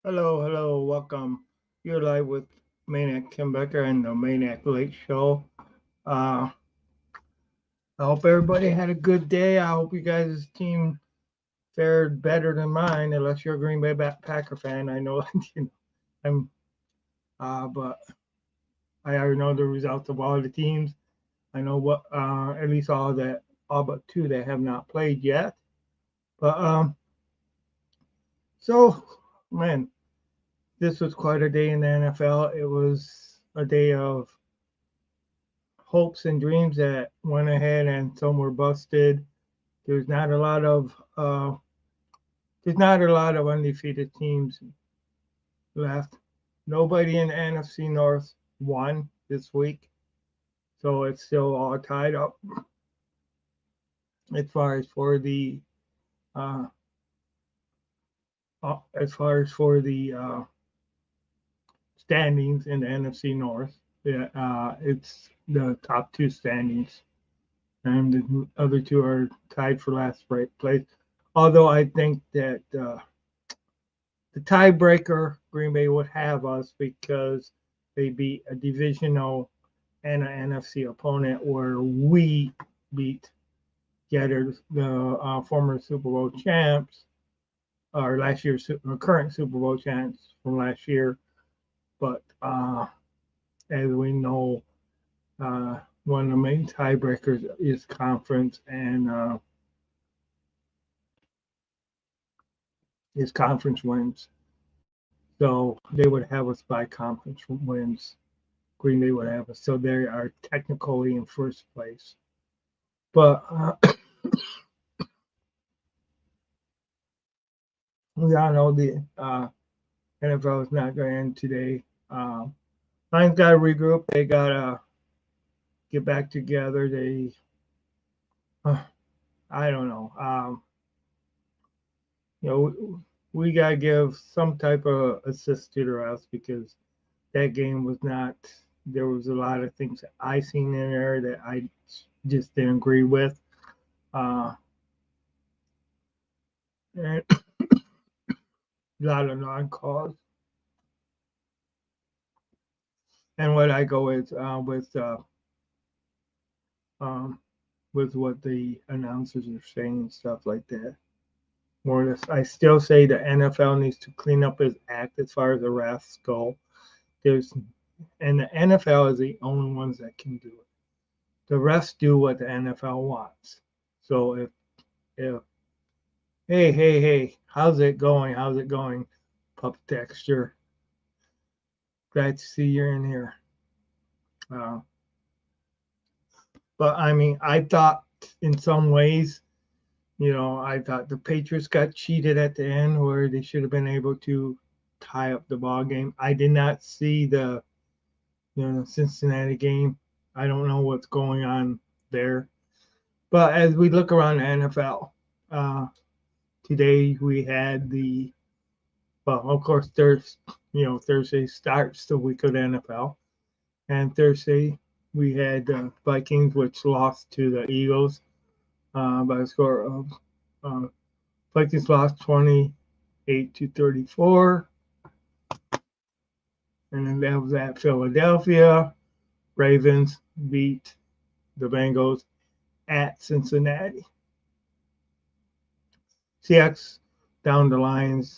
Hello, welcome. You're live with Maniac Kim Becker and the Maniac Late Show. Uh, I hope everybody had a good day. I hope you guys' team fared better than mine, unless you're a Green Bay Packer fan. I know, I'm, but I already know the results of all the teams. I know at least all but two that have not played yet. But so man, this was quite a day in the NFL. It was a day of hopes and dreams that went ahead and some were busted. There's not a lot of uh, there's not a lot of undefeated teams left. Nobody in the NFC North won this week, so it's still all tied up as far as for the uh, standings in the NFC North. Yeah, it's the top two standings, and the other two are tied for last place. Although I think that the tiebreaker, Green Bay would have us because they beat a divisional and an NFC opponent, where we beat Getters, the former Super Bowl champs, or current Super Bowl champs from last year. But as we know, one of the main tiebreakers is conference and is conference wins. So they would have us by conference wins. Green Bay would have us. So they are technically in first place. But we all know the NFL is not going to end today. Lions got to regroup. They got to get back together. I don't know. You know, we got to give some type of assist to the refs because that game was not. There was a lot of things that I seen in there that I just didn't agree with. And a lot of non-calls. And what I go um, with what the announcers are saying and stuff like that. More or less, I still say the NFL needs to clean up its act as far as the refs go. There's and the NFL is the only ones that can do it. The refs do what the NFL wants. So if hey, how's it going? How's it going? Pup Texture, glad to see you're in here. Uh, but I mean, I thought in some ways, I thought the Patriots got cheated at the end where they should have been able to tie up the ball game. I did not see the Cincinnati game. I don't know what's going on there. But as we look around the NFL, today we had well, of course, Thursday starts the week of the NFL. And Thursday we had the Vikings, which lost to the Eagles by a score of uh, Vikings lost 28-34. And then that was at Philadelphia. Ravens beat the Bengals at Cincinnati. Seahawks down the Lions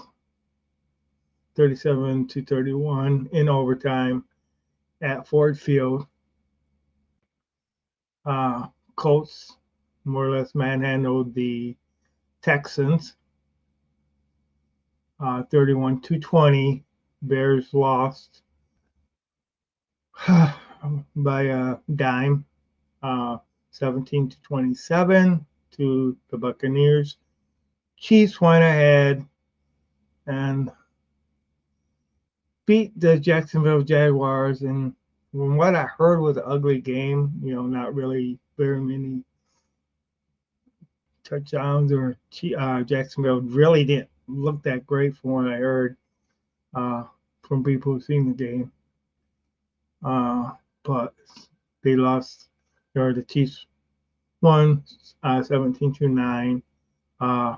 37-31 in overtime at Ford Field. Colts more or less manhandled the Texans 31-20. Bears lost by a dime, 17-27 to the Buccaneers. Chiefs went ahead and beat the Jacksonville Jaguars, and from what I heard was an ugly game. Not really very many touchdowns, or Jacksonville really didn't look that great from what I heard uh, from people who've seen the game. But they lost, or the Chiefs won 17-9.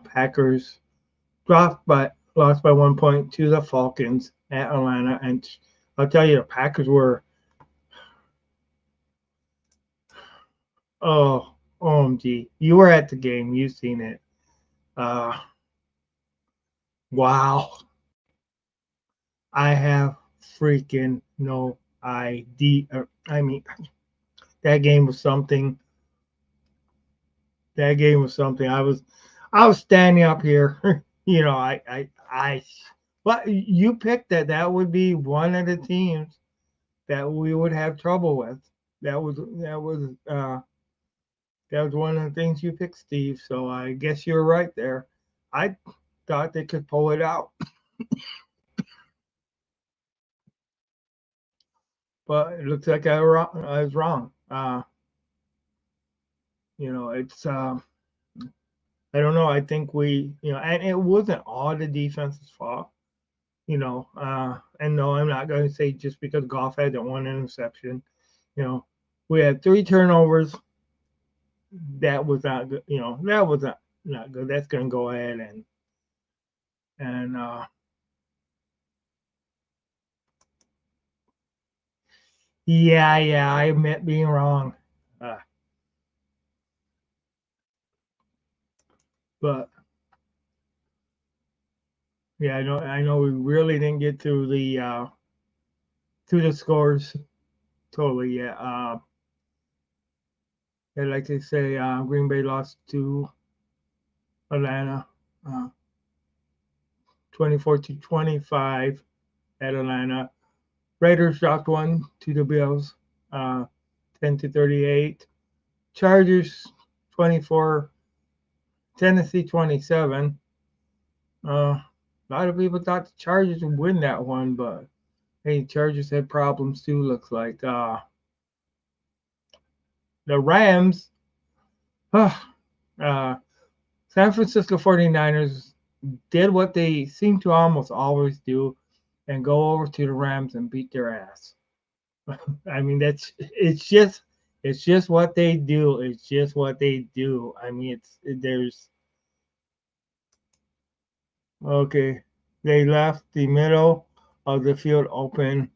Packers dropped, but lost by 1 point to the Falcons at Atlanta. And I'll tell you, the Packers were, oh, OMG. You were at the game. You've seen it. Wow. I have freaking no idea. I mean, that game was something. That game was something. I was standing up here. But you picked that. That would be one of the teams that we would have trouble with. That was one of the things you picked, Steve. So I guess you're right there. I thought they could pull it out, but it looks like I was wrong. It's I don't know. I think and it wasn't all the defense's fault. And no, I'm not going to say just because Goff had that one interception. We had 3 turnovers. That was not good. That was not good. That's going to go ahead and yeah, I admit being wrong. But yeah, I know we really didn't get to the scores totally yet. Like they say, Green Bay lost to Atlanta, 24-25 at Atlanta. Raiders dropped one to the Bills, 10-38. Chargers 24, Tennessee 27. A lot of people thought the Chargers would win that one, but hey, Chargers had problems too. Looks like the Rams. Uh, San Francisco 49ers did what they seem to almost always do and go over to the Rams and beat their ass. I mean, it's just what they do. It's just what they do. I mean, there's okay. They left the middle of the field open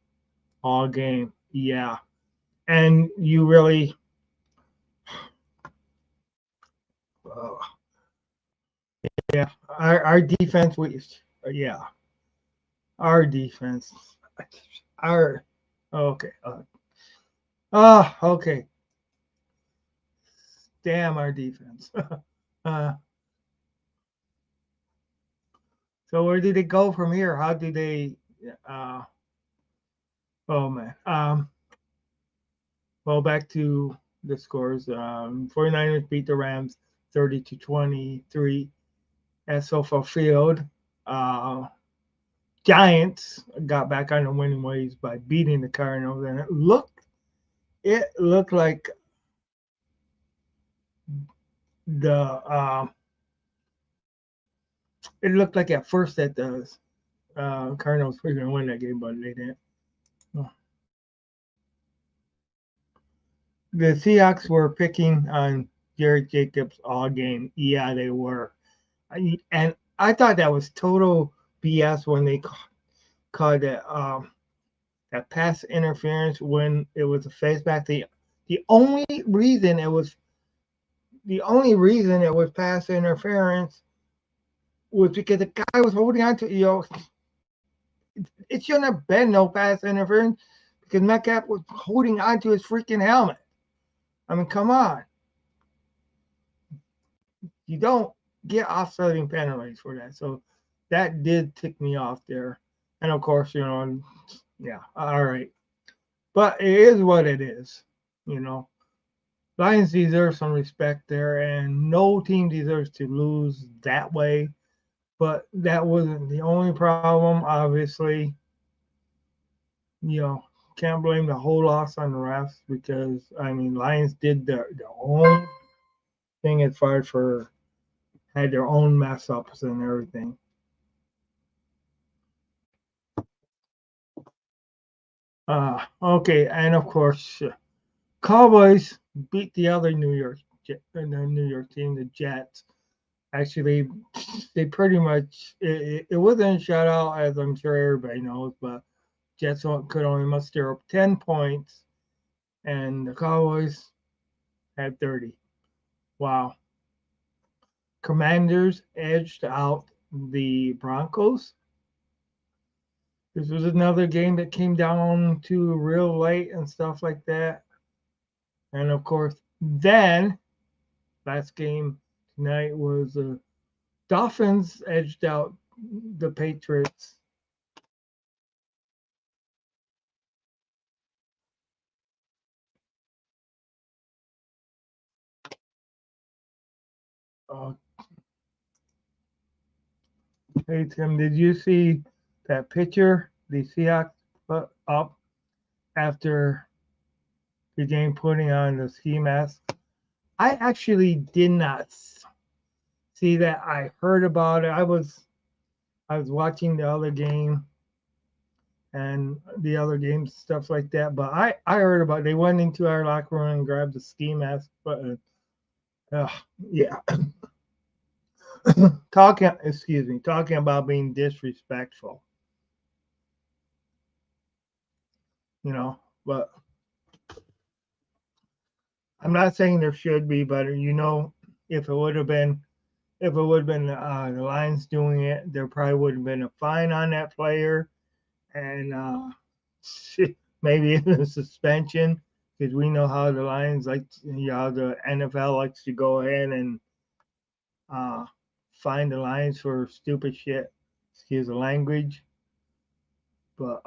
all game. Yeah, and you really, uh, yeah, our defense. Yeah, our defense. Our okay. Okay. Damn our defense. uh, so where did it go from here? How did they? Uh, oh man. Well, back to the scores. 49ers beat the Rams 30-23 at SoFi Field. Giants got back on the winning ways by beating the Cardinals, and it looked like the it looked like at first that the Cardinals were going to win that game, but they didn't. The Seahawks were picking on Jared Jacobs all game. Yeah, they were. And I thought that was total BS when they called that pass interference when it was a face back. The only reason it was pass interference was because the guy was holding on to it shouldn't have been no pass interference because Metcalf was holding on to his freaking helmet. I mean, come on. You don't get offsetting penalties for that. So that did tick me off there. And of course, yeah, all right. But it is what it is. Lions deserve some respect there, and no team deserves to lose that way. But that wasn't the only problem, obviously. Can't blame the whole loss on the refs because, I mean, Lions did their own thing as far as had their own mess ups and everything. Okay, and of course, Cowboys beat the other New York team, the Jets, Actually, they pretty much it wasn't a shutout, as I'm sure everybody knows, but Jets could only muster up 10 points, and the Cowboys had 30. Wow. Commanders edged out the Broncos. This was another game that came down to real late and stuff like that. And of course, then last game tonight was Dolphins edged out the Patriots. Uh, hey Tim, did you see that picture the Seahawks put up after the game putting on the ski mask? I actually did not see that. I heard about it. I was watching the other game and the other games, stuff like that. But I heard about it. They went into our locker room and grabbed the ski mask. But yeah, talking about being disrespectful, you know. But I'm not saying there should be, but if it would have been the Lions doing it, there probably would have been a fine on that player and maybe even a suspension because we know how the Lions how the NFL likes to go ahead and uh, fine the Lions for stupid shit. Excuse the language, but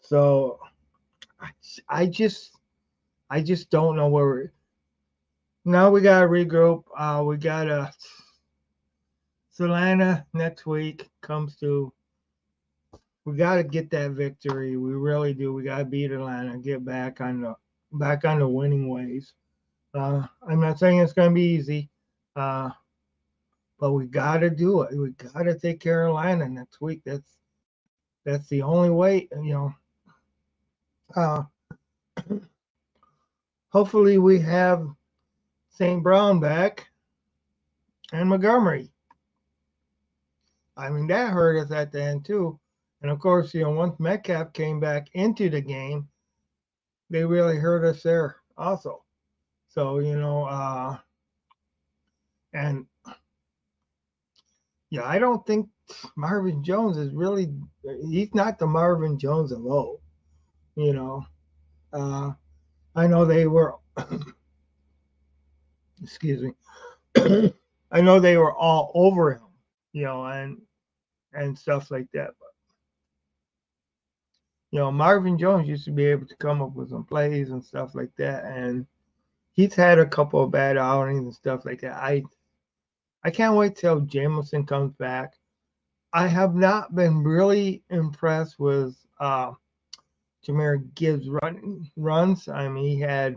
so I, I just I just don't know where. Now we gotta regroup. We got Solana next week comes to. We gotta get that victory. We really do. We gotta beat Atlanta, get back on the winning ways. I'm not saying it's gonna be easy, uh, but we gotta do it. We gotta take Carolina next week. That's the only way. Uh, hopefully we have St. Brown back and Montgomery. I mean, that hurt us at the end too. And of course, once Metcalf came back into the game, they really hurt us there also. So, and yeah, I don't think Marvin Jones is really, he's not the Marvin Jones of old, you know. Uh, I know they were, excuse me, I know they were all over him, and stuff like that. But, Marvin Jones used to be able to come up with some plays and stuff like that. And he's had a couple of bad outings and stuff like that. I can't wait till Jameson comes back. I have not been really impressed with Jameer Gibbs runs. I mean, he had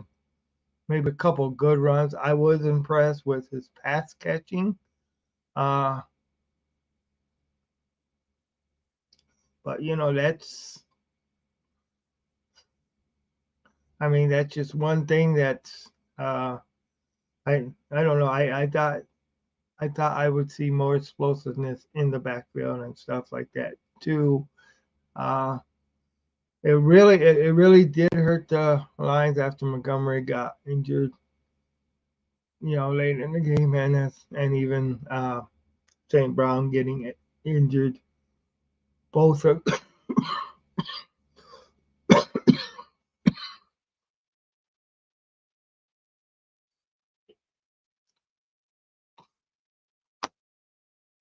maybe a couple of good runs. I was impressed with his pass catching. Uh, but that's just one thing that's I don't know. I thought I would see more explosiveness in the backfield and stuff like that too. Uh, it really did hurt the Lions after Montgomery got injured, late in the game, and even St. Brown getting injured. Both of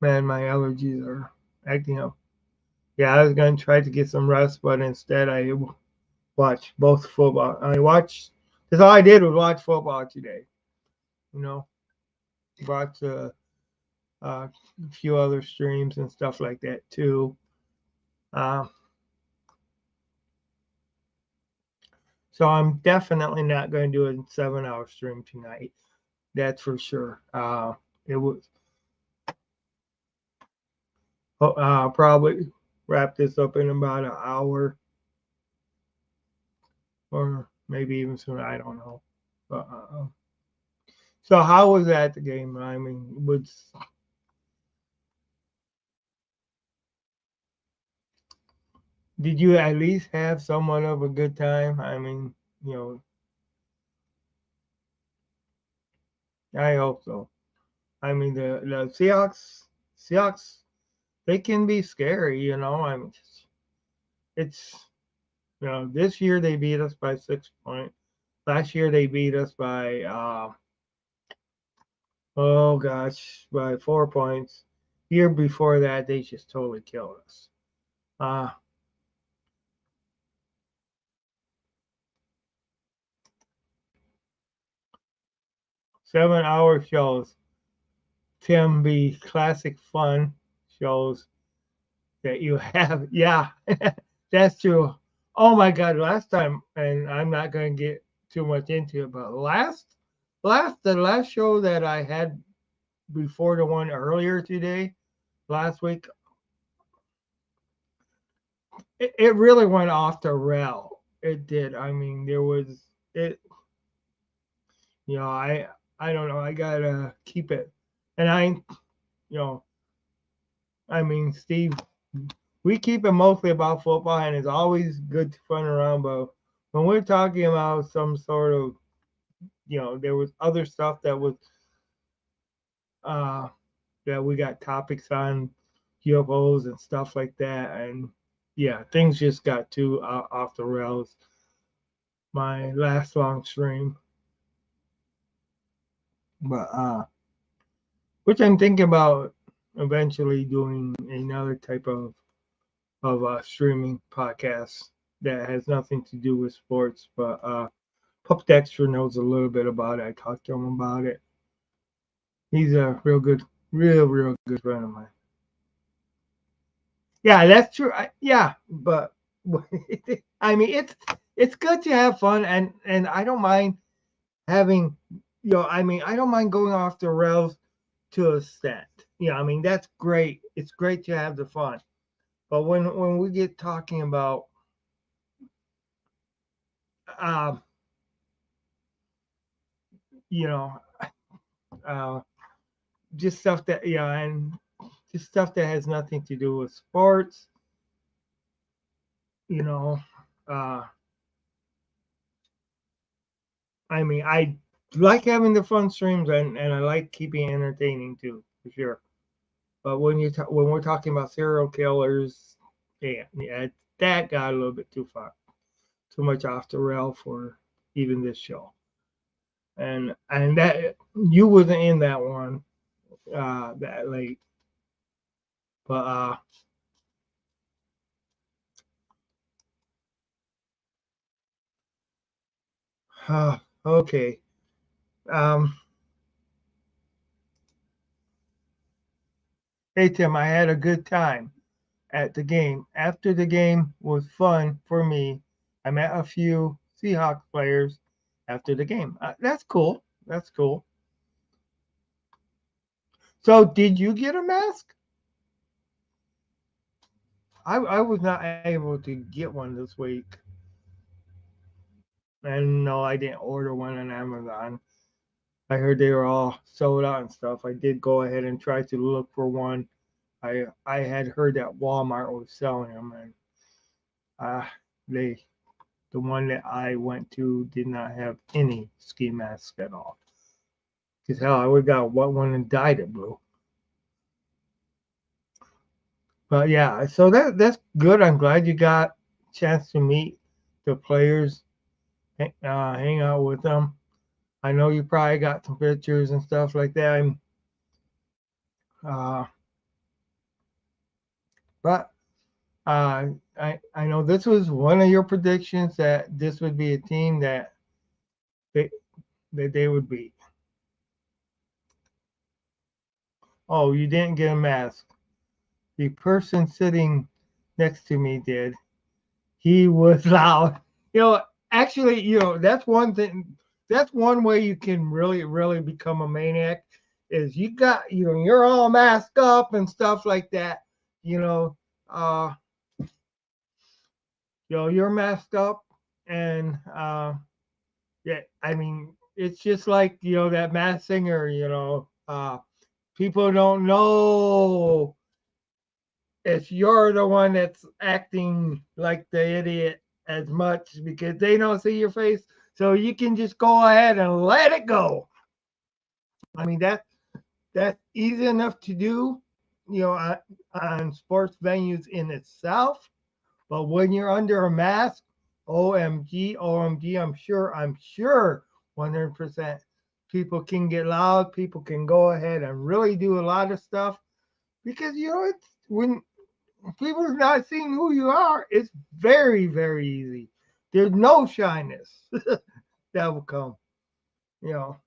man, my allergies are acting up. Yeah, I was gonna try to get some rest, but instead I watched both football. I watched. That's all I did was watch football today. You know, watch a few other streams and stuff like that too. Uh, so I'm definitely not going to do a 7 hour stream tonight. That's for sure. It was probably. wrap this up in about an hour or maybe even sooner. I don't know. But, so how was that the game? I mean, did you at least have somewhat of a good time? I mean, you know, I hope so. I mean, the Seahawks, they can be scary. I mean, it's this year they beat us by 6 points. Last year they beat us by oh gosh, by 4 points. Year before that they just totally killed us. Uh 7 hour shows can be classic fun shows that you have. Yeah, that's true. Oh my God, last time, and I'm not going to get too much into it, but the last show that I had before the one earlier today, last week, it really went off the rail. It did. I mean, there was it. I don't know. I gotta keep it, and you know, I mean, Steve, we keep it mostly about football, and it's always good to fun around. But when we're talking about some sort of, there was other stuff uh, that we got topics on UFOs and stuff like that, and yeah, things just got too off the rails. My last long stream, but which I'm thinking about eventually doing another type of streaming podcast that has nothing to do with sports, but Pup Dexter knows a little bit about it. I talked to him about it. He's a real good friend of mine. Yeah, that's true. Yeah, but I mean, it's good to have fun, and I don't mind having, I mean, I don't mind going off the rails to a extent. I mean, that's great. It's great to have the fun, but when we get talking about, um, you know, uh, just stuff that and just stuff that has nothing to do with sports, you know, uh, I mean, I like having the fun streams, and I like keeping it entertaining too, for sure. But when we're talking about serial killers, yeah, that got a little bit too far, too much off the rail for even this show. And that you wasn't in that one that late, but okay. Um, hey Tim, I had a good time at the game. After the game was fun for me, I met a few Seahawks players after the game. That's cool. That's cool. So, did you get a mask? I was not able to get one this week. And no, I didn't order one on Amazon. I heard they were all sold out and stuff. I did go ahead and try to look for one. I had heard that Walmart was selling them, and uh, they the one that I went to did not have any ski masks at all. Because hell, I would got one and dyed it blue. But yeah, so that's good. I'm glad you got a chance to meet the players, hang out with them. I know you probably got some pictures and stuff like that. Uh, but I know this was one of your predictions that this would be a team they that they would beat. Oh, you didn't get a mask. The person sitting next to me did. He was loud. You know, actually, that's one thing. That's one way you can really become a maniac is you're all masked up and stuff like that. You know, uh, you're masked up, and yeah, I mean, it's just like that Masked Singer. People don't know if you're the one that's acting like the idiot as much because they don't see your face. So you can just go ahead and let it go. I mean, that's easy enough to do, on sports venues in itself. But when you're under a mask, OMG, OMG, I'm sure 100% people can get loud. People can go ahead and really do a lot of stuff because, it's when people are not seeing who you are, it's very, very easy. There's no shyness that will come, you know.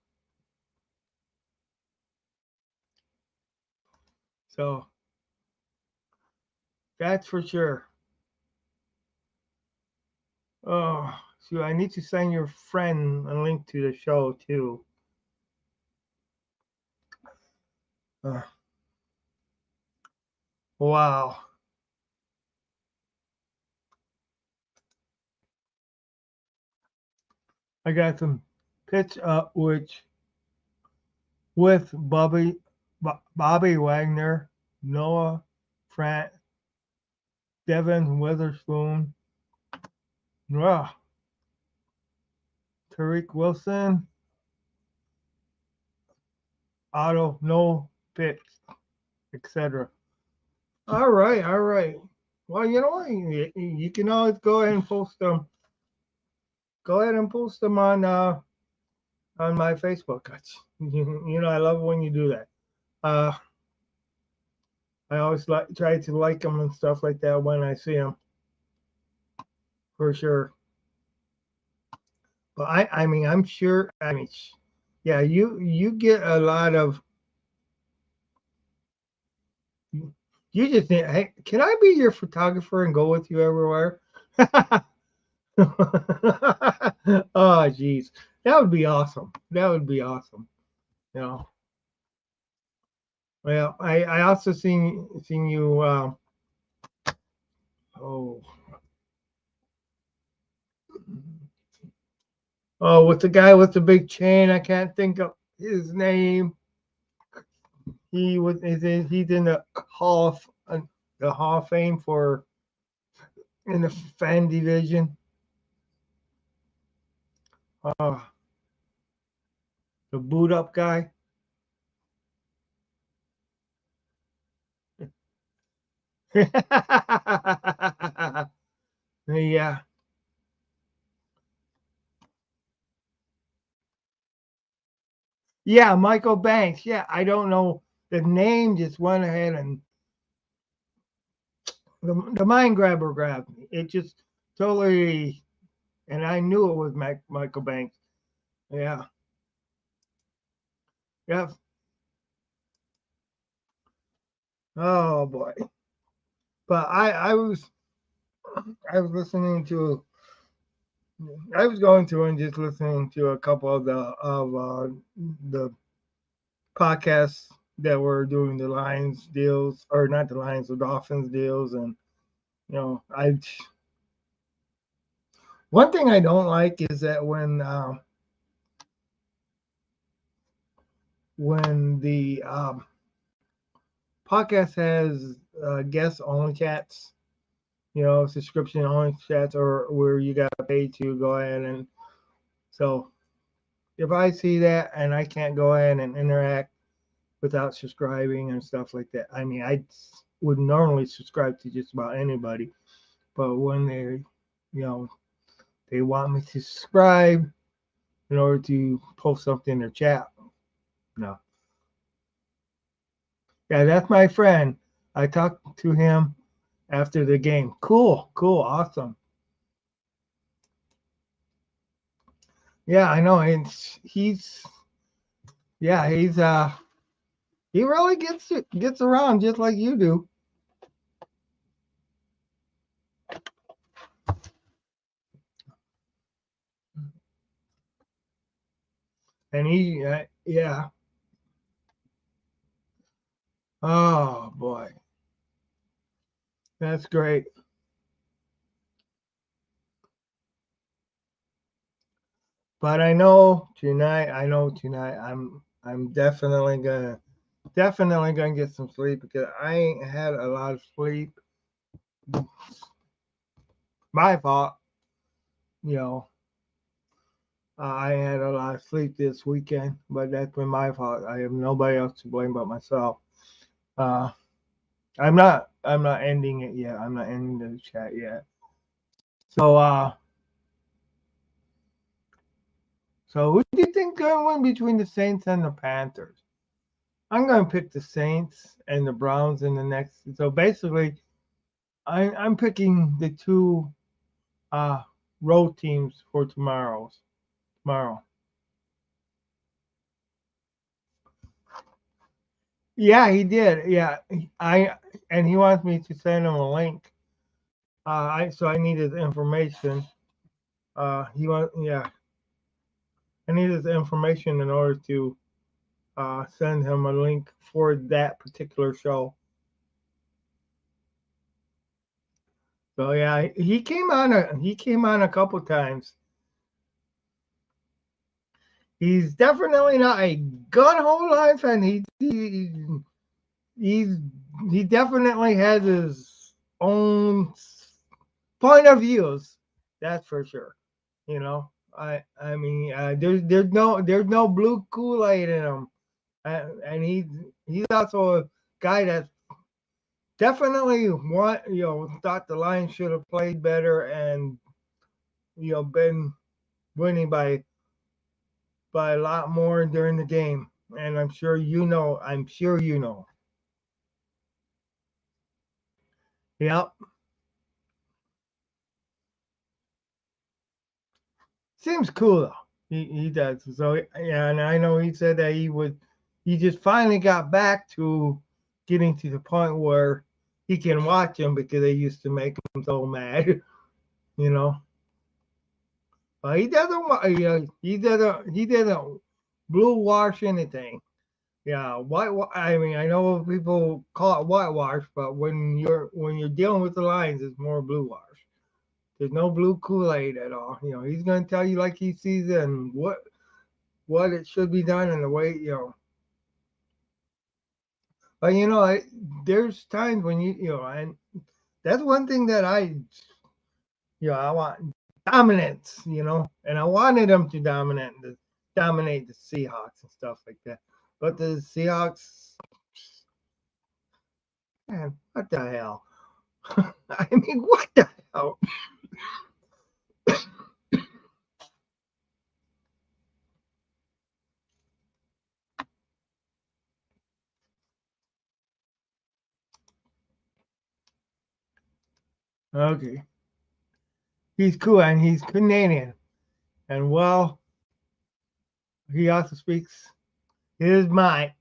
So that's for sure. Oh, so I need to send your friend a link to the show too. Uh, wow. I got some pitch up which with Bobby Wagner, Noah Frant, Devin Witherspoon, Tariq Wilson, Otto No Pitts, etc. All right, all right. Well, you know what? You can always go ahead and post them. Go ahead and post them on my Facebook. I love when you do that. Uh, I always try to like them and stuff like that when I see them, for sure. But I mean, I'm sure. I mean, yeah, you get a lot of. You just need. Hey, can I be your photographer and go with you everywhere? Oh, geez, that would be awesome. That would be awesome. You know. Well, I also seen you. Oh, oh, with the guy with the big chain. I can't think of his name. He's in the Hall of Fame for in the fan division. Uh, the boot up guy. Yeah, yeah, Michael Banks. Yeah, I don't know the name. Just went ahead and the mind grabber grabbed me. It just totally, and I knew it was Michael Banks. Yeah, yeah. Oh boy. But I was listening to I was going through and just listening to a couple of the podcasts that were doing the Lions deals, or not the Lions, the Dolphins deals, and I one thing I don't like is that when the podcast has guest only chats, subscription only chats, or where you got to pay to go ahead and so if I see that and I can't go ahead and interact without subscribing and stuff like that. I mean, I would normally subscribe to just about anybody, but when they want me to subscribe in order to post something in their chat. No. Yeah, that's my friend. I talked to him after the game. Cool, cool, awesome. Yeah, I know. He's he really gets around just like you do. And yeah. Oh boy, that's great. But I know tonight. I'm definitely gonna get some sleep because I ain't had a lot of sleep. My fault. You know, I had a lot of sleep this weekend, but that's been my fault. I have nobody else to blame but myself. Uh, I'm not ending it yet. I'm not ending the chat yet. So so who do you think gonna win between the Saints and the Panthers? I'm gonna pick the Saints and the Browns in the next. So basically, I'm picking the two uh road teams for tomorrow. Yeah, he did. Yeah, I and he wants me to send him a link. I need his information. He want yeah, I need his information in order to send him a link for that particular show. So yeah, he came on a couple times. He's definitely not a gun ho Lions fan. He's he definitely has his own point of views. That's for sure. You know, I mean, there's no blue Kool Aid in him, and he's also a guy that definitely thought the Lions should have played better and been winning by a lot more during the game. And I'm sure you know. Yep. Seems cool though. He does. So yeah, and I know he said that he just finally got back to getting to the point where he can watch them because they used to make him so mad, you know. But he doesn't he didn't blue wash anything. Yeah, I mean, I know people call it whitewash, but when you're dealing with the Lions, it's more blue wash. There's no blue Kool Aid at all. He's gonna tell you like he sees it and what it should be done and the way. But there's times when and that's one thing that I want dominance. And I wanted them to dominate the Seahawks and stuff like that. But the Seahawks, man, what the hell? I mean, what the hell? Okay, he's cool and he's Canadian, and well, he also speaks his mind.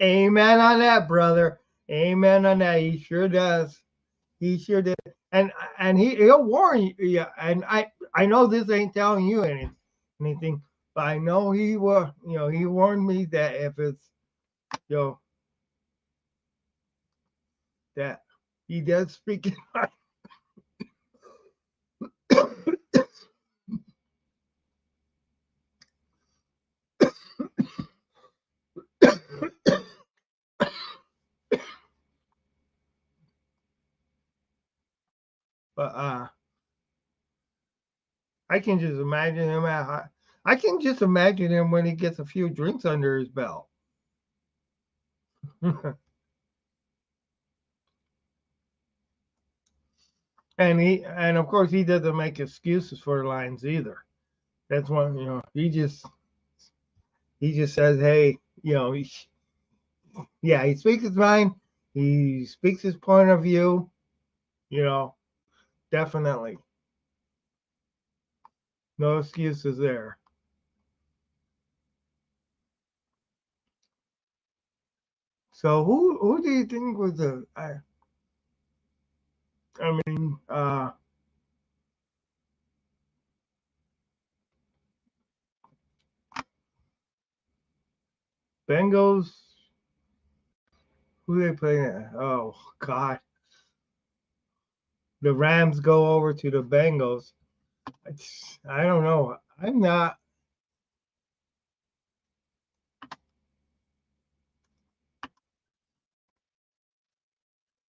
Amen on that, brother. Amen on that. He sure does. He sure did. And he'll warn you. Yeah, and I know this ain't telling you anything, but I know he will. He warned me that if it's you know that he does speak. But I can just imagine him I can just imagine him when he gets a few drinks under his belt. And of course he doesn't make excuses for the Lions either. That's one, he just says, hey, yeah, he speaks his mind, he speaks his point of view, you know, definitely. No excuses there. So who do you think was I mean Bengals, who they playing? Oh God. The Rams go over to the Bengals. I don't know. I'm not.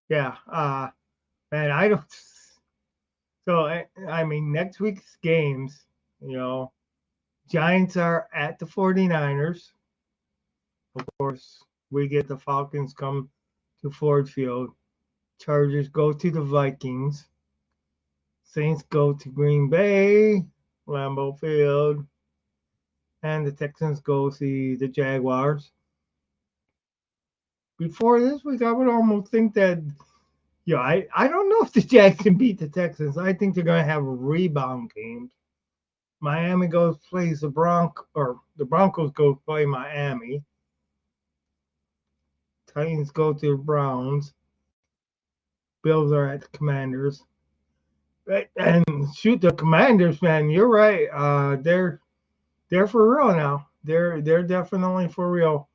Yeah. Man, I don't. So I mean, next week's games, you know, Giants are at the 49ers. Of course, we get the Falcons come to Ford Field. Chargers go to the Vikings. Saints go to Green Bay, Lambeau Field, and the Texans go see the Jaguars. Before this week, I would almost think that, I don't know if the Jags can beat the Texans. I think they're going to have a rebound game. Miami goes plays the Broncos go play Miami. Titans go to the Browns. Bills are at the Commanders. And shoot, the Commanders, man, you're right. They're for real now. They're definitely for real.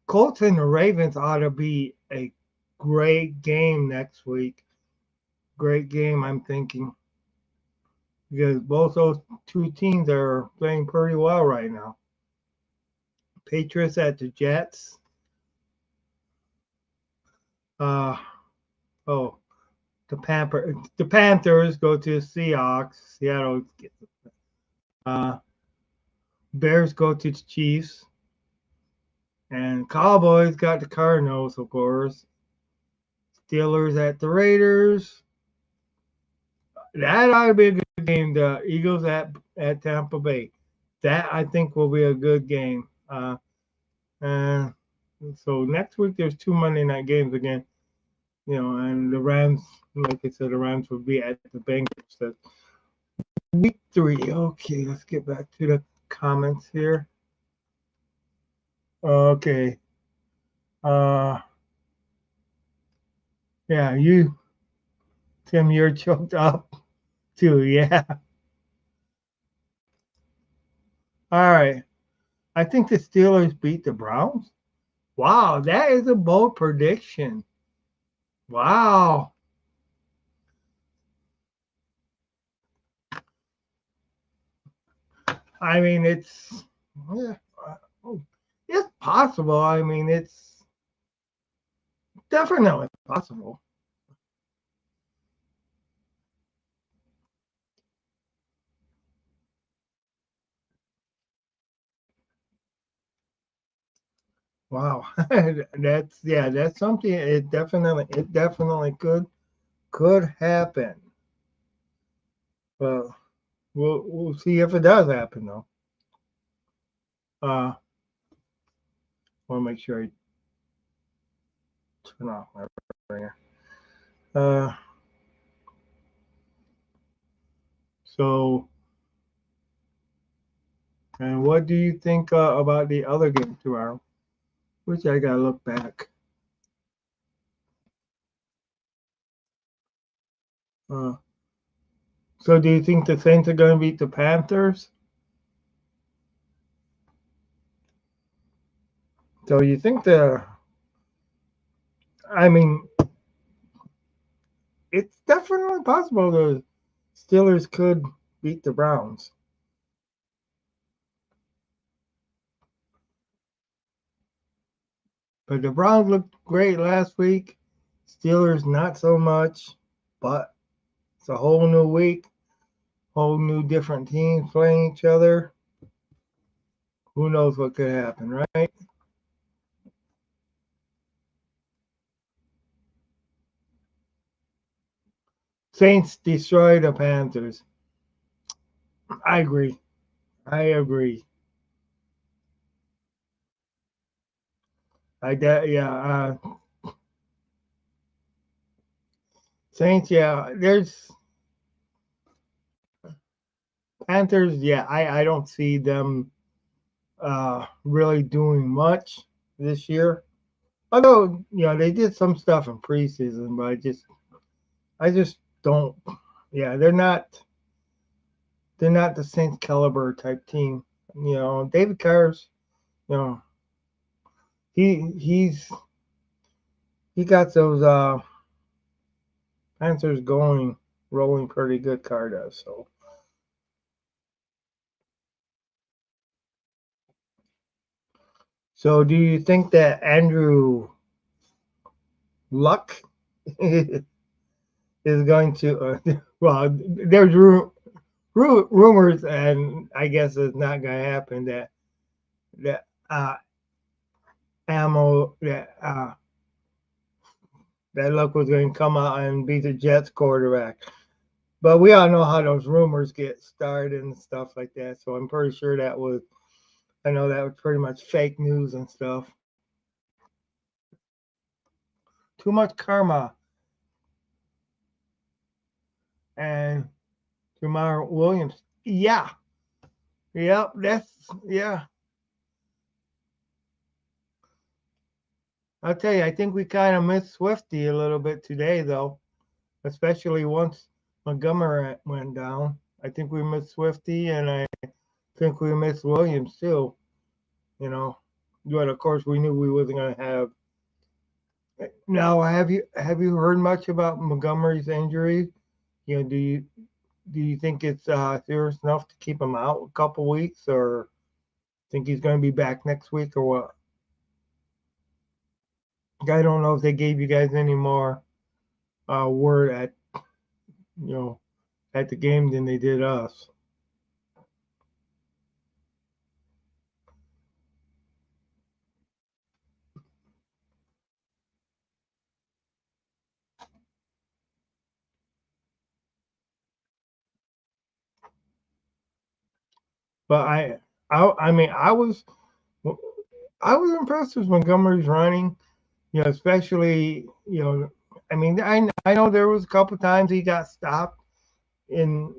Colts and the Ravens ought to be a great game next week. Great game, I'm thinking, because both those two teams are playing pretty well right now. Patriots at the Jets. Uh oh, the Panthers go to the Seahawks. Seattle. Uh, Bears go to the Chiefs, and Cowboys got the Cardinals, of course. Steelers at the Raiders. That ought to be a good game. The Eagles at Tampa Bay. That I think will be a good game. And so next week there's two Monday night games again. And the Rams, like I said, the Rams will be at the Bengals. That's week 3. Okay, let's get back to the comments here. Okay. Uh, yeah, Tim, you're choked up too. Yeah. All right. I think the Steelers beat the Browns. Wow, that is a bold prediction. Wow. I mean, yeah, uh, it's possible. I mean, it's definitely possible. Wow. That's something. It definitely could happen. Well, we'll see if it does happen though. Want to make sure I turn off my ringer. Uh, so, and what do you think about the other game tomorrow? Which I gotta look back. Uh, so do you think the Saints are gonna beat the Panthers? So you think I mean, it's definitely possible the Steelers could beat the Browns. But the Browns looked great last week. Steelers not so much. But it's a whole new week, whole new different teams playing each other. Who knows what could happen, right? Saints destroy the Panthers. I agree. I agree. Yeah. Saints. Yeah. There's Panthers. Yeah. I don't see them really doing much this year. Although they did some stuff in preseason, but I just don't. Yeah, they're not the Saints caliber type team. David Carr's. You know, he's he got those Panthers rolling pretty good. Carr does. So do you think that Andrew Luck is going to. Well, there's rumors, and I guess it's not going to happen that ammo that Luck was going to come out and be the Jets quarterback. But we all know how those rumors get started and stuff like that. So I'm pretty sure that was. I know that was pretty much fake news and stuff. Too much karma and Jamar Williams. Yeah. Yep. Yeah. I'll tell you, I think we kind of missed Swifty a little bit today, though, especially once Montgomery went down. I think we missed Swifty, and I think we missed Williams too. You know, but of course we knew we wasn't going to have. Now, have you heard much about Montgomery's injury? You know, do you think it's serious enough to keep him out a couple weeks, or think he's going to be back next week, or what? I don't know if they gave you guys any more word you know at the game than they did us. But I mean, I was impressed with Montgomery's running. You know, especially I mean, I know there was a couple times he got stopped in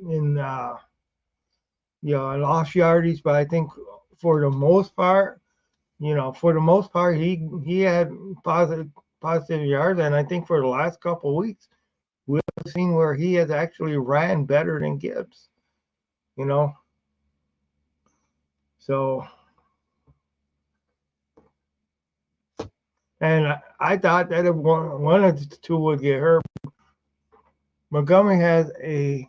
lost yardage, but I think for the most part, he had positive positive yards, and I think for the last couple of weeks we've seen where he has actually ran better than Gibbs. You know, so and I thought that if one of the two would get hurt, Montgomery has a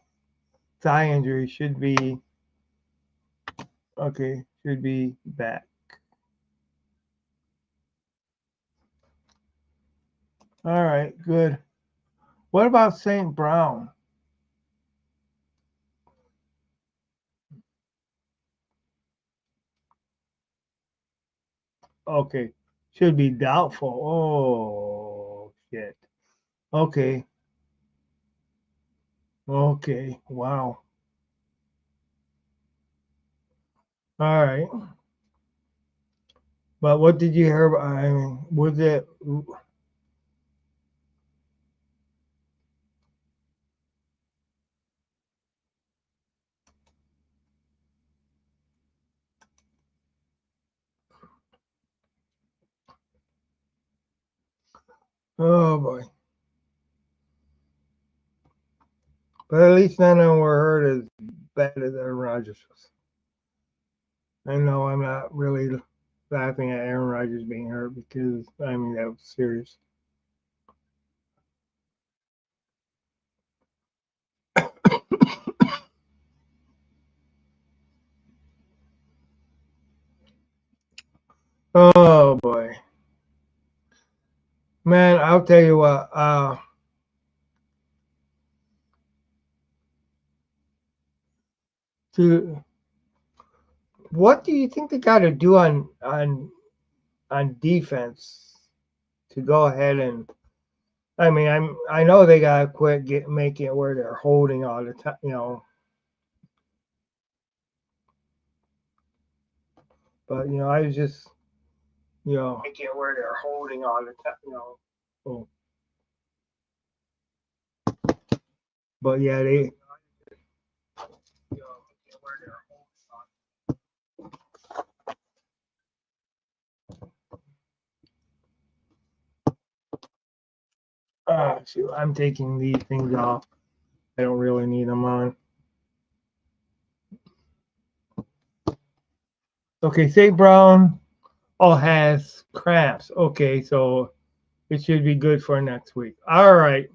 thigh injury, should be okay, should be back. All right, good. What about St. Brown? Okay, should be doubtful. Oh shit. Okay, okay, wow. All right, but what did you hear about? I mean, was it? Oh boy. But at least none of them were hurt as bad as Aaron Rodgers was. I know I'm not really laughing at Aaron Rodgers being hurt because I mean that was serious. Oh boy, man! I'll tell you what. To what do you think they got to do on defense to go ahead and? I mean, I know they got to quit making it where they're holding all the time. But I was just making it where they're holding all the time. Oh, but yeah, they. Shoot, I'm taking these things off. I don't really need them on. Okay, St. Brown all has cramps. Okay, so it should be good for next week. All right.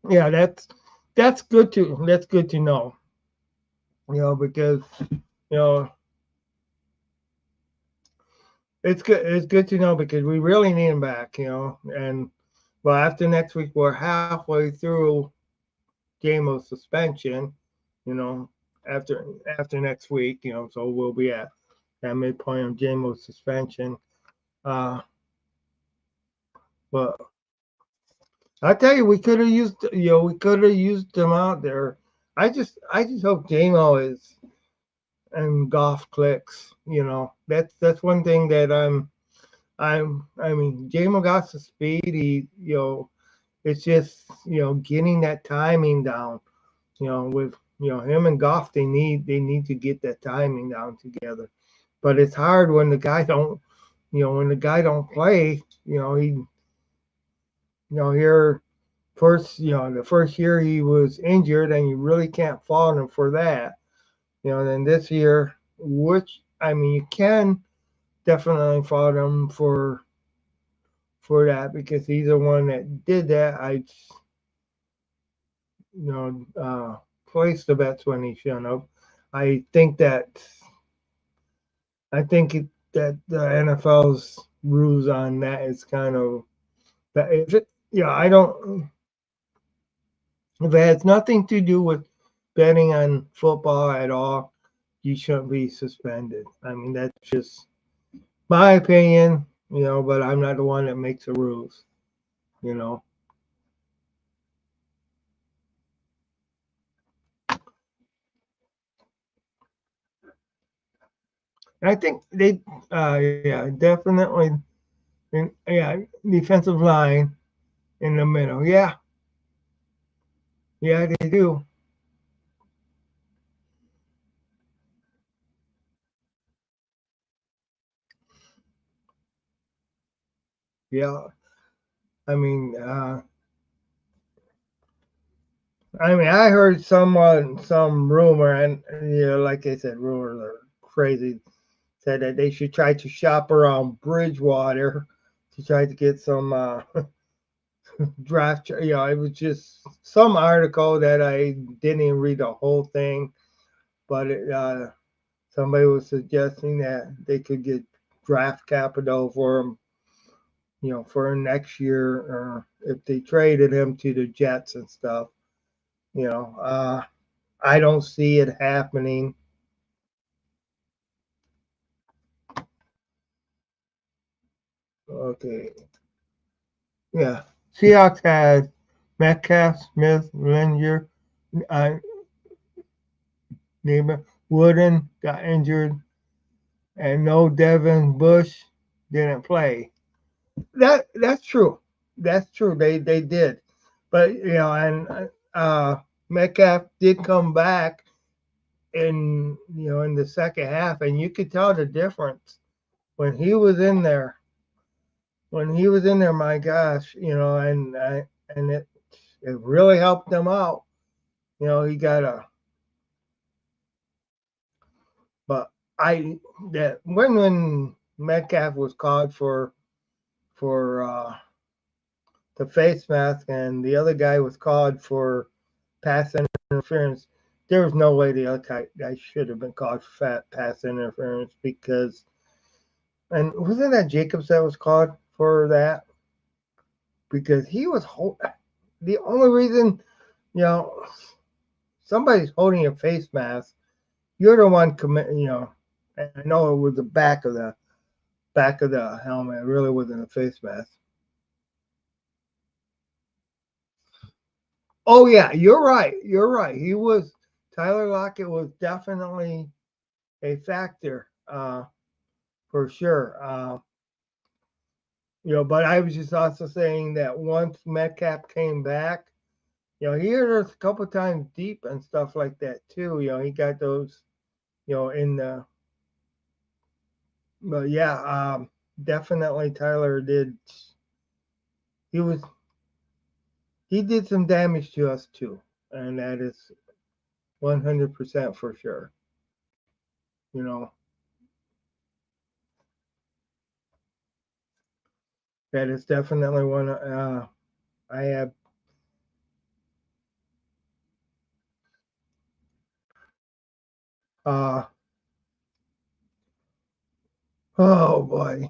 Yeah, that's good to know. Because you know it's good to know because we really need him back. And Well, after next week, we're halfway through JMO's suspension. You know, after after next week, so we'll be at that midpoint of JMO's suspension. Uh, but I tell you, we could have used them out there. I just hope JMO is and golf clicks. That's one thing that I mean, JMO got the speed. It's just getting that timing down. With him and Goff, they need to get that timing down together. But it's hard when the guy don't play. Here first the first year he was injured, and you really can't fault him for that. Then this year, which I mean, you can definitely fault him for that because he's the one that did that. You know, uh, placed the bets when he shouldn't have. I think that that the NFL's rules on that is kind of that if it I don't if it has nothing to do with betting on football at all, you shouldn't be suspended. I mean that's just my opinion, but I'm not the one that makes the rules, you know. And I think yeah, definitely, yeah, defensive line in the middle. Yeah, yeah, they do. Yeah, I mean, I heard some rumor, and like I said, rumors are crazy. Said that they should try to shop around Bridgewater to try to get some draft. It was just some article that I didn't even read the whole thing, but somebody was suggesting that they could get draft capital for him, for next year, or if they traded him to the Jets and stuff. You know, uh, I don't see it happening. Okay, yeah. Seahawks had Metcalf, Smith, Linger, uh, Neighbor, Wooden got injured, and no Devin Bush didn't play. That's true. That's true. They did, but and Metcalf did come back in the second half, and you could tell the difference when he was in there. When he was in there, my gosh, and it really helped them out. He got a but I that when Metcalf was called for the face mask, and the other guy was called for pass interference. There was no way the other guy should have been called for pass interference because, and wasn't that Jacobs that was called for that? Because he was the only reason, you know, somebody's holding a face mask. You're the one commit. And I know it was the back of the helmet. It really wasn't a face mask. Oh yeah, you're right. You're right. Tyler Lockett was definitely a factor, for sure. But I was just also saying that once Metcalf came back, he hit us a couple times deep and stuff like that too. He got those, in the. But yeah, definitely Tyler did. He was he did some damage to us too, and that is 100% for sure. You know that is definitely one. I have. Uh, oh boy.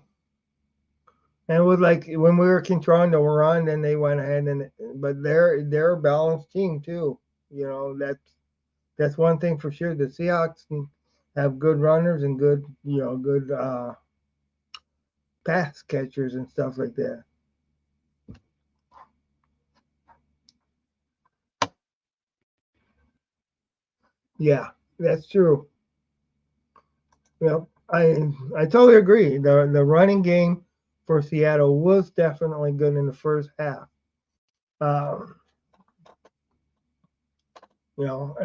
And it was like when we were controlling the run, then they went ahead and but they're a balanced team too. You know, that's one thing for sure. The Seahawks have good runners and good pass catchers and stuff like that. Yeah, that's true. Yep, I totally agree. The running game for Seattle was definitely good in the first half. Um, you know,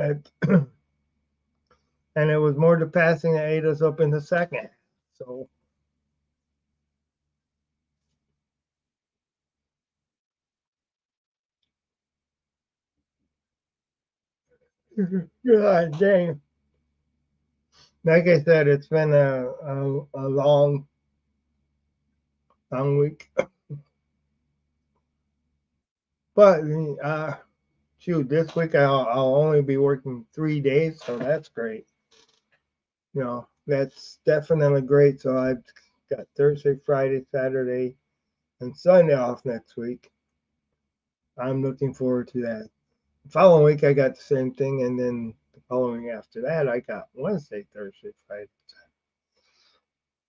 and it was more the passing that ate us up in the second. So, God dang. Like I said, it's been a long week. But shoot, this week I'll only be working 3 days, so that's great. You know, that's definitely great. So I've got Thursday, Friday, Saturday, and Sunday off next week. I'm looking forward to that. The following week I got the same thing, and then the following after that I got Wednesday, Thursday, Friday.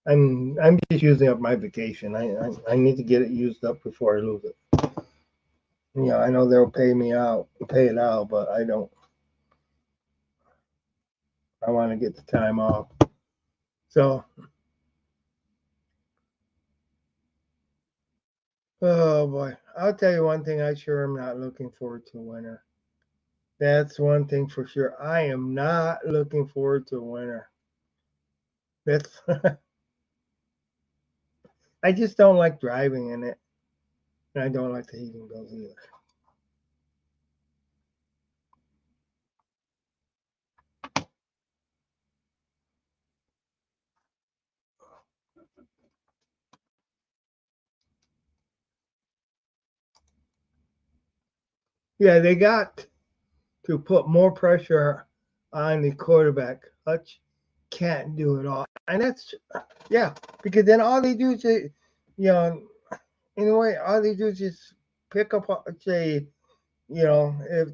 I'm just using up my vacation. I need to get it used up before I lose it. Yeah, I know they'll pay it out, but I don't. I want to get the time off. So, oh boy, I'll tell you one thing. I sure am not looking forward to winter. That's one thing for sure. I am not looking forward to winter. That's I just don't like driving in it, and I don't like the heating bills either. Yeah, they got to put more pressure on the quarterback. Hutch can't do it all, and that's yeah, because then all they do is, you know, in a way, all they do is just pick up, say, if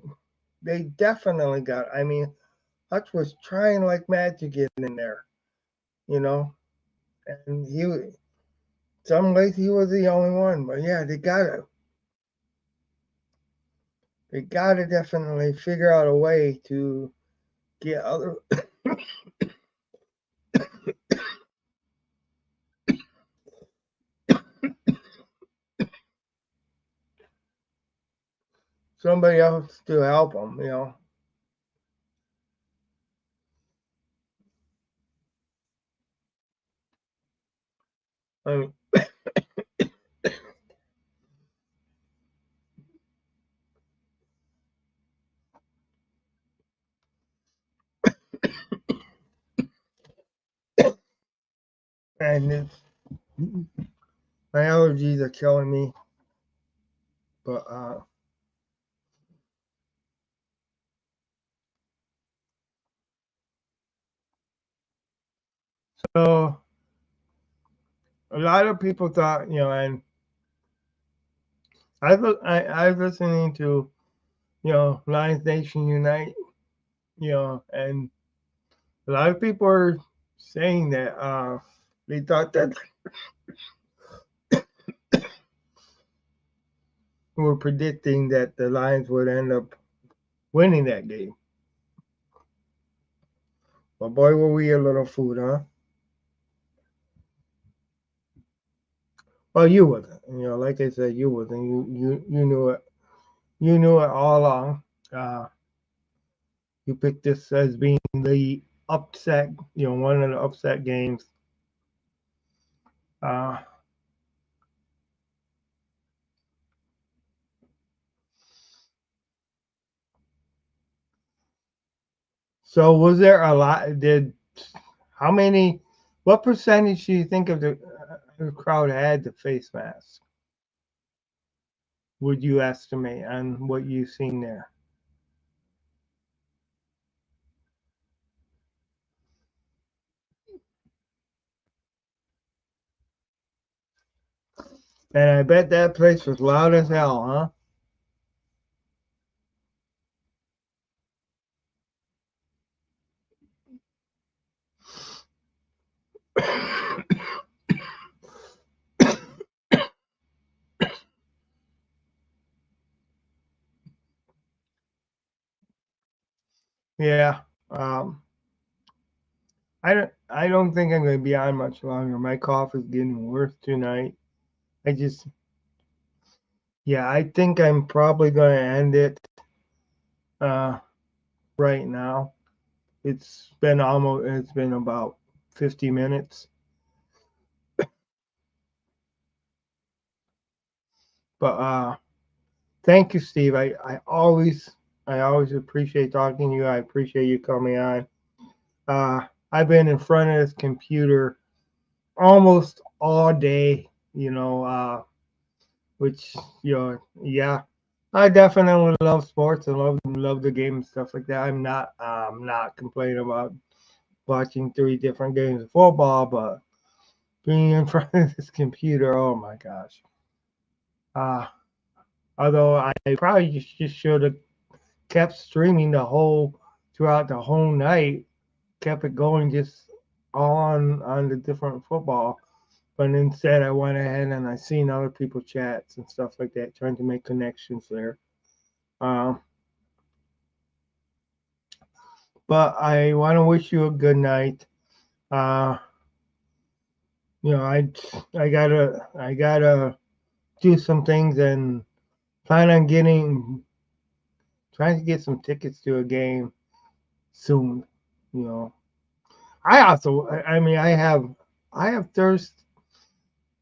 they definitely got. I mean, Hutch was trying like mad to get in there, you know, and some ways he was the only one, but yeah, they gotta definitely figure out a way to get other somebody else to help them, you know. I mean, and my allergies are killing me, but so a lot of people thought, and I was listening to, Lions Nation Unite, and a lot of people are saying that they thought that were predicting that the Lions would end up winning that game. But boy, were we a little food, huh? Well, you wasn't. Like I said, you wasn't. You knew it. You knew it all along. Uh, you picked this as being the upset. One of the upset games. Uh, so was there a lot? How many? What percentage do you think of the crowd had the face mask? Would you estimate on what you've seen there? And I bet that place was loud as hell, huh? Yeah. Um, I don't think I'm gonna be on much longer. My cough is getting worse tonight. I just yeah, I think I'm probably gonna end it uh right now. It's been about 50 minutes. But thank you, Steve. I always appreciate talking to you. I appreciate you coming on. Uh I've been in front of this computer almost all day, which yeah, I definitely love sports and love the game and stuff like that. I'm not complaining about watching three different games of football, but being in front of this computer, oh my gosh. Uh, although I probably just should have kept streaming throughout the whole night, kept it going just on the different football. But instead, I went ahead and I seen other people chats and stuff like that, trying to make connections there. Um, but I want to wish you a good night. Uh, I gotta do some things and plan on trying to get some tickets to a game soon. You know, I have thirst.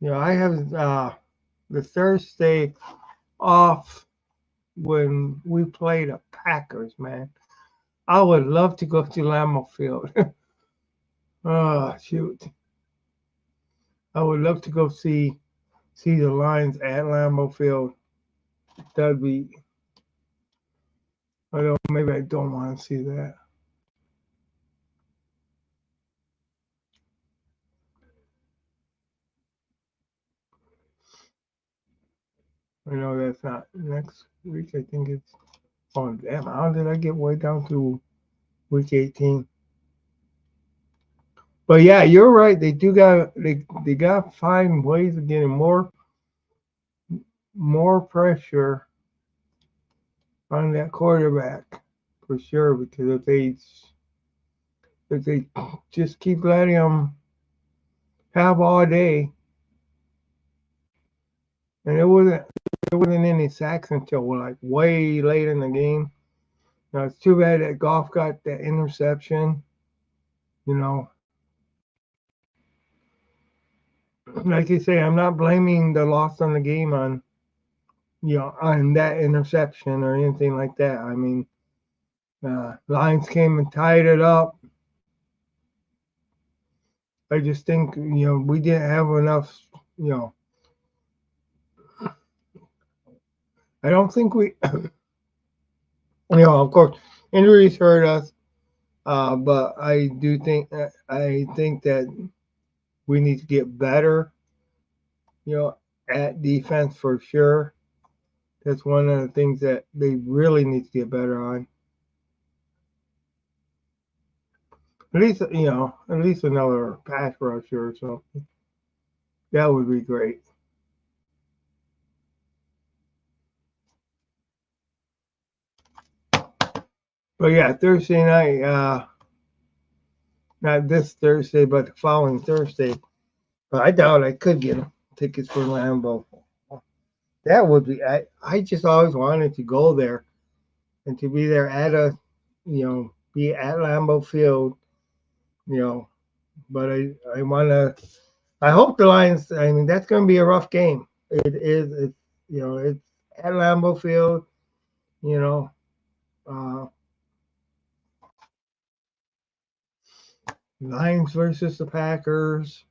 I have the Thursday off when we play the Packers. Man, I would love to go to Lambeau Field. Oh shoot, I would love to go see the Lions at Lambeau Field. That'd be. I don't. Maybe I don't want to see that. I know that's not next week. I think it's. Oh damn! How did I get way down to week 18? But yeah, you're right. They got to find ways of getting more pressure on that quarterback for sure. Because if they just keep letting him have all day, and it wasn't any sacks until like way late in the game. Now it's too bad that Goff got that interception. You know, like you say, I'm not blaming the loss on the game on that interception or anything like that. I mean, Lions came and tied it up. I just think we didn't have enough. You know, I don't think we. Of course, injuries hurt us, but I think that we need to get better. At defense for sure. That's one of the things that they really need to get better on. At least another pass rusher or something. That would be great. But yeah, Thursday night, not this Thursday, but the following Thursday. But I doubt I could get tickets for Lambeau. That would be. I just always wanted to go there and to be there be at Lambeau Field. You know, but I want to. I hope the Lions. I mean, that's going to be a rough game. It is. It's at Lambeau Field. You know, uh, Lions versus the Packers,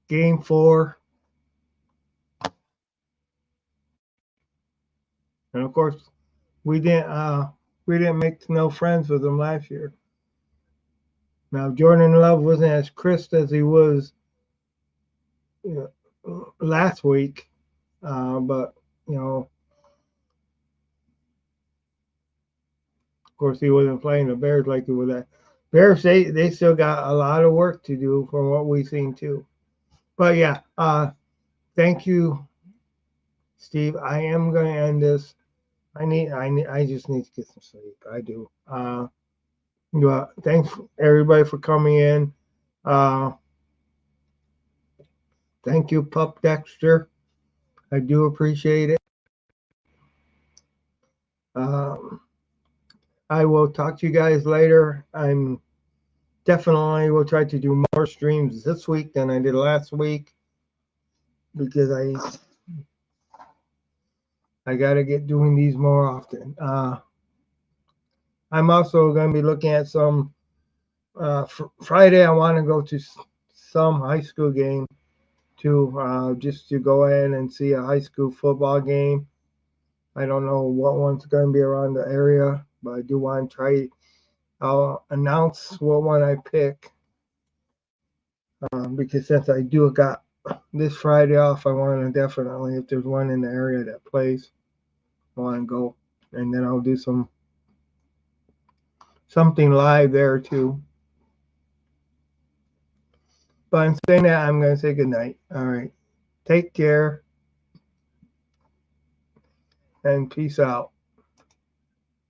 Game 4, and of course we didn't. We didn't make no friends with them last year. Now Jordan Love wasn't as crisp as he was. last week, but you know, of course, he wasn't playing the Bears like he was at. Bears, they still got a lot of work to do from what we've seen too. But yeah, thank you, Steve. I am going to end this. I just need to get some sleep. I do. Thanks everybody for coming in. Uh, thank you, Pup Dexter. I do appreciate it. Um, I will talk to you guys later. I'm definitely will try to do more streams this week than I did last week because I got to get doing these more often. I'm also going to be looking at some Friday. I want to go to some high school game to just to go in and see a high school football game. I don't know what one's going to be around the area, but I do want to try. I'll announce what one I pick because since I do got this Friday off, I want to definitely, if there's one in the area that plays, I want to go, and then I'll do something live there too. But in saying that, I'm going to say goodnight. All right. Take care and peace out.